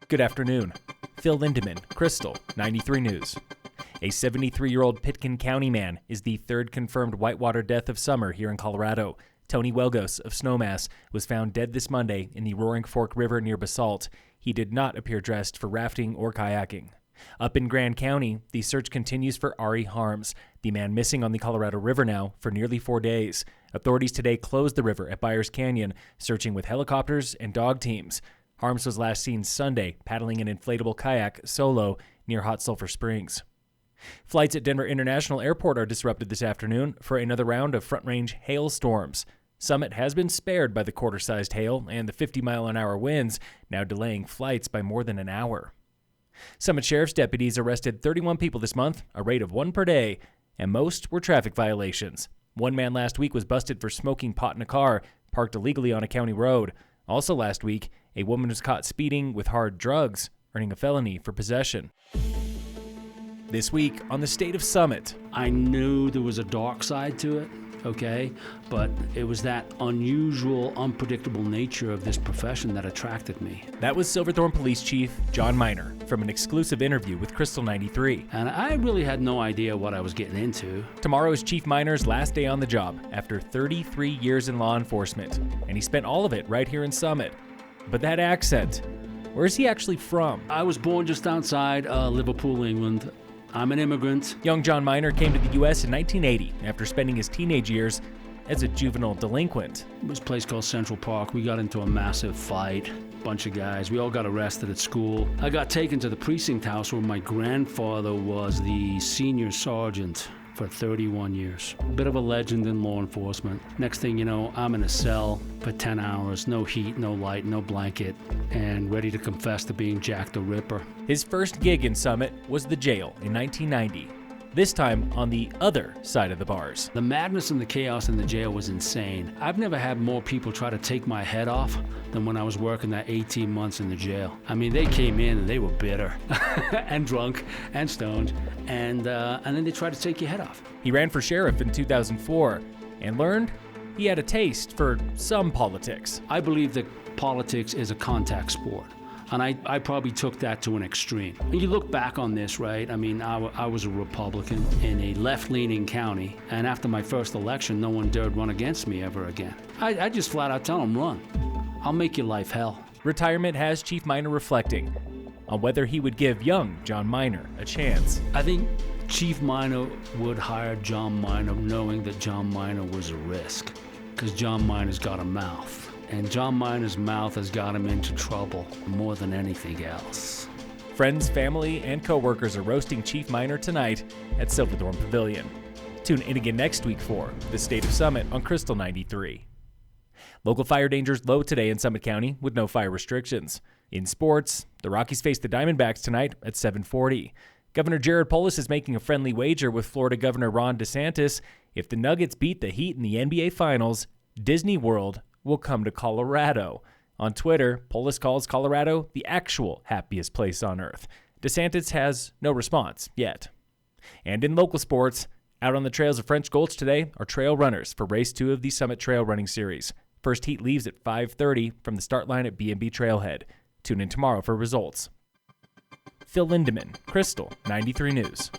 Good afternoon. Phil Lindemann, Crystal, 93 News. A 73-year-old Pitkin County man is the third confirmed whitewater death of summer here in Colorado. Tony Welgos of Snowmass was found dead this Monday in the Roaring Fork River near Basalt. He did not appear dressed for rafting or kayaking. Up in Grand County, the search continues for Ari Harms, the man missing on the Colorado River now for nearly 4 days. Authorities today closed the river at Byers Canyon, searching with helicopters and dog teams. Harms was last seen Sunday paddling an inflatable kayak solo near Hot Sulphur Springs. Flights at Denver International Airport are disrupted this afternoon for another round of front-range hailstorms. Summit has been spared by the quarter-sized hail and the 50-mile-an-hour winds, now delaying flights by more than an hour. Summit Sheriff's deputies arrested 31 people this month, a rate of 1 per day, and most were traffic violations. One man last week was busted for smoking pot in a car parked illegally on a county road. Also last week, a woman was caught speeding with hard drugs, earning a felony for possession. This week on the State of Summit. I knew there was a dark side to it, okay? But it was that unusual, unpredictable nature of this profession that attracted me. That was Silverthorne Police Chief John Miner from an exclusive interview with Crystal 93. And I really had no idea what I was getting into. Tomorrow is Chief Miner's last day on the job after 33 years in law enforcement, and he spent all of it right here in Summit. But that accent, where is he actually from? I was born just outside Liverpool, England. I'm an immigrant. Young John Miner came to the U.S. in 1980 after spending his teenage years as a juvenile delinquent. It was a place called Central Park. We got into a massive fight, bunch of guys. We all got arrested at school. I got taken to the precinct house where my grandfather was the senior sergeant for 31 years. A bit of a legend in law enforcement. Next thing you know, I'm in a cell for 10 hours, no heat, no light, no blanket, and ready to confess to being Jack the Ripper. His first gig in Summit was the jail in 1990, this time on the other side of the bars. The madness and the chaos in the jail was insane. I've never had more people try to take my head off than when I was working that 18 months in the jail. I mean, they came in and they were bitter and drunk and stoned, and then they tried to take your head off. He ran for sheriff in 2004 and learned he had a taste for some politics. I believe that politics is a contact sport. And I probably took that to an extreme. And you look back on this, right? I mean, I was a Republican in a left-leaning county, and after my first election, no one dared run against me ever again. I just flat out tell them, run. I'll make your life hell. Retirement has Chief Miner reflecting on whether he would give young John Miner a chance. I think Chief Miner would hire John Miner knowing that John Miner was a risk, because John Miner's got a mouth. And John Miner's mouth has got him into trouble more than anything else. Friends, family, and co-workers are roasting Chief Miner tonight at Silverthorne Pavilion. Tune in again next week for the State of Summit on Crystal 93. Local fire dangers low today in Summit County with no fire restrictions. In sports, the Rockies face the Diamondbacks tonight at 7:40. Governor Jared Polis is making a friendly wager with Florida Governor Ron DeSantis. If the Nuggets beat the Heat in the NBA Finals, Disney World will come to Colorado. On Twitter, Polis calls Colorado the actual happiest place on earth. DeSantis has no response yet. And in local sports, out on the trails of French Gulch today are trail runners for Race 2 of the Summit Trail Running Series. First heat leaves at 5:30 from the start line at B&B Trailhead. Tune in tomorrow for results. Phil Lindemann, Crystal 93 News.